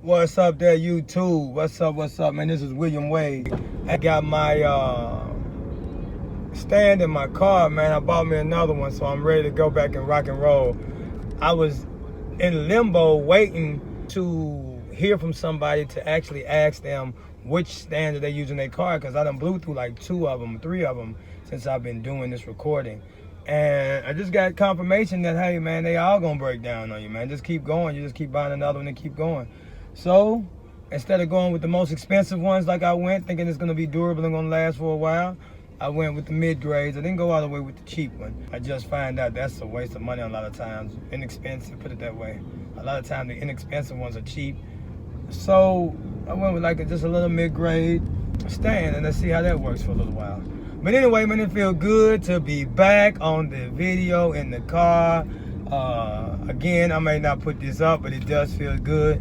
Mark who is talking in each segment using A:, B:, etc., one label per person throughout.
A: What's up there, YouTube? What's up, man? This is William Wade. I got my stand in my car, man. I bought me another one, so I'm ready to go back and rock and roll. I was in limbo waiting to hear from somebody to actually ask them which stand that they use in their car, because I done blew through like 3 of them since I've been doing this recording. And I just got confirmation that, hey, man, they all gonna break down on you, man. Just keep going. You just keep buying another one and keep going. So instead of going with the most expensive ones like I went, thinking it's gonna be durable and gonna last for a while, I went with the mid-grades. I didn't go all the way with the cheap one. I just find out that's a waste of money a lot of times. Inexpensive, put it that way. A lot of times the inexpensive ones are cheap. So I went with like just a little mid-grade stand, and let's see how that works for a little while. But anyway, man, it feels good to be back on the video in the car. Again, I may not put this up, but it does feel good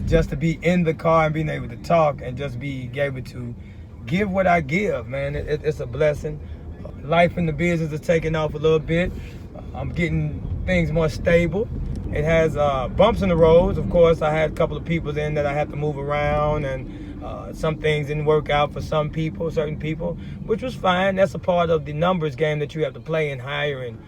A: just to be in the car and being able to talk and just be able to give what I give, man. It's a blessing. Life in the business is taking off a little bit. I'm getting things more stable. It has bumps in the roads. Of course, I had a couple of people in that I had to move around, and some things didn't work out for some people, certain people, which was fine. That's a part of the numbers game that you have to play in hiring.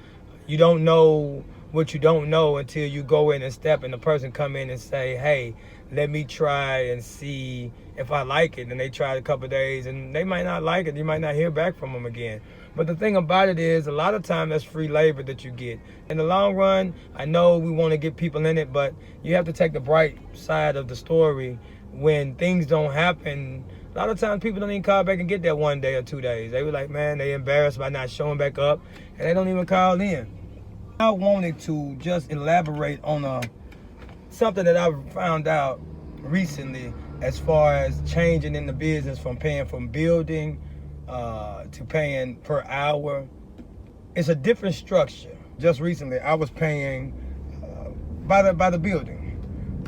A: You don't know what you don't know until you go in and step and the person come in and say, hey, let me try and see if I like it. And they tried a couple of days and they might not like it. You might not hear back from them again. But the thing about it is, a lot of time that's free labor that you get. In the long run, I know we want to get people in it, but you have to take the bright side of the story. When things don't happen, a lot of times people don't even call back and get that 1 day or 2 days. They were like, man, they embarrassed by not showing back up, and they don't even call in. I wanted to just elaborate on something that I found out recently as far as changing in the business from paying from building to paying per hour. It's a different structure. Just recently, I was paying by the building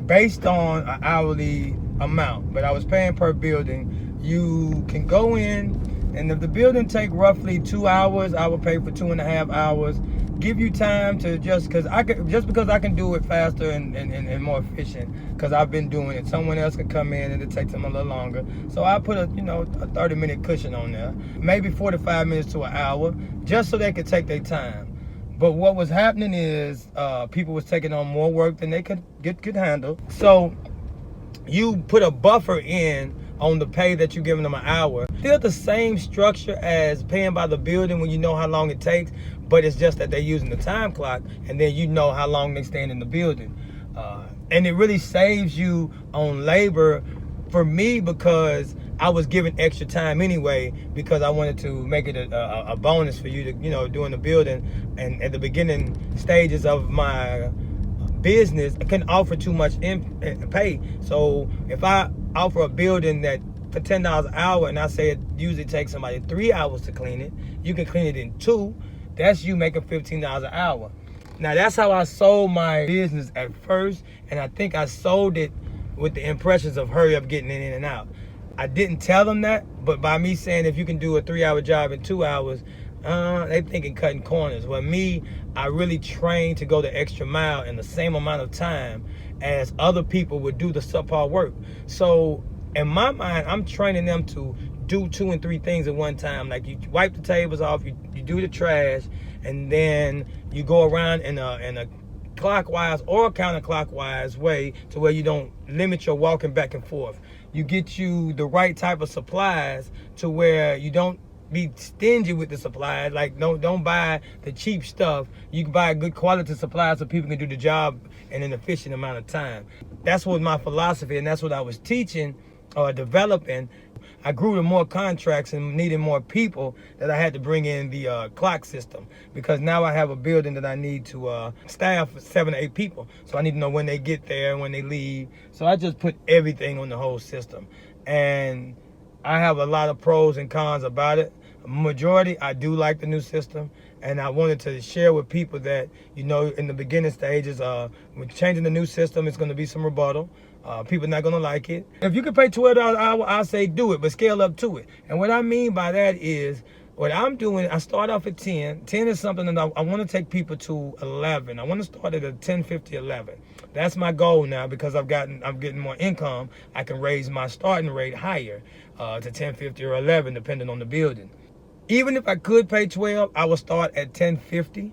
A: based on an hourly amount, but I was paying per building. You can go in, and if the building take roughly 2 hours, I will pay for 2.5 hours. Give you time to because I can do it faster and more efficient, because I've been doing it. Someone else can come in and it takes them a little longer. So I put a 30-minute cushion on there, maybe 45 minutes to an hour, just so they could take their time. But what was happening is people was taking on more work than they could handle. So you put a buffer in on the pay that you're giving them an hour. Still the same structure as paying by the building when you know how long it takes, but it's just that they're using the time clock, and then you know how long they stand in the building. And it really saves you on labor for me, because I was given extra time anyway, because I wanted to make it a bonus for you to, during the building. And at the beginning stages of my business, I couldn't offer too much pay. So if I offer a building that for $10 an hour, and I say it usually takes somebody 3 hours to clean it, you can clean it in 2. That's you making $15 an hour. Now that's how I sold my business at first, and I think I sold it with the impressions of hurry up getting it in and out. I didn't tell them that, but by me saying if you can do a 3-hour job in 2 hours, they thinking cutting corners. Well, me, I really trained to go the extra mile in the same amount of time as other people would do the subpar work. So in my mind, I'm training them to do 2 and 3 things at one time. Like, you wipe the tables off, you do the trash, and then you go around in a clockwise or counterclockwise way, to where you don't limit your walking back and forth. You get you the right type of supplies to where you don't be stingy with the supplies. Like, don't buy the cheap stuff. You can buy good quality supplies so people can do the job in an efficient amount of time. That's what my philosophy, and that's what I was teaching or developing. I grew to more contracts and needed more people, that I had to bring in the clock system, because now I have a building that I need to staff 7 to 8 people. So I need to know when they get there and when they leave. So I just put everything on the whole system. And I have a lot of pros and cons about it. Majority, I do like the new system, and I wanted to share with people that, in the beginning stages, with changing the new system, it's going to be some rebuttal. People are not going to like it. If you can pay $12 an hour, I say do it, but scale up to it. And what I mean by that is, What I'm doing, I start off at 10. 10 is something that I want to take people to 11. I want to start at a 10, 50, 11. That's my goal now because I'm getting more income. I can raise my starting rate higher to 10, 50, or 11, depending on the building. Even if I could pay 12, I would start at 10.50.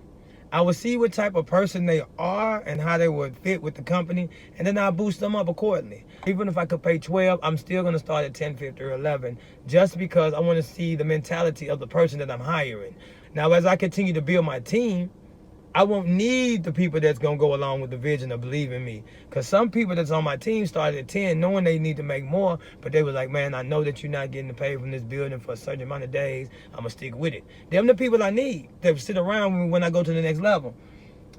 A: I would see what type of person they are and how they would fit with the company, and then I'll boost them up accordingly. Even if I could pay 12, I'm still going to start at 10.50 or 11, just because I want to see the mentality of the person that I'm hiring. Now, as I continue to build my team, I won't need the people that's going to go along with the vision or believe in me. Because some people that's on my team started at 10 knowing they need to make more, but they were like, man, I know that you're not getting the pay from this building for a certain amount of days. I'm going to stick with it. Them the people I need that sit around when I go to the next level.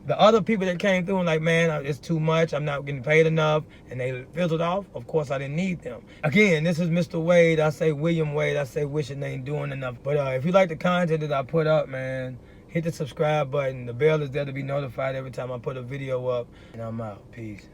A: The other people that came through and like, man, it's too much. I'm not getting paid enough. And they fizzled off. Of course, I didn't need them. Again, this is Mr. Wade. I say William Wade. I say wishing they ain't doing enough. But if you like the content that I put up, man, hit the subscribe button. The bell is there to be notified every time I put a video up. And I'm out. Peace.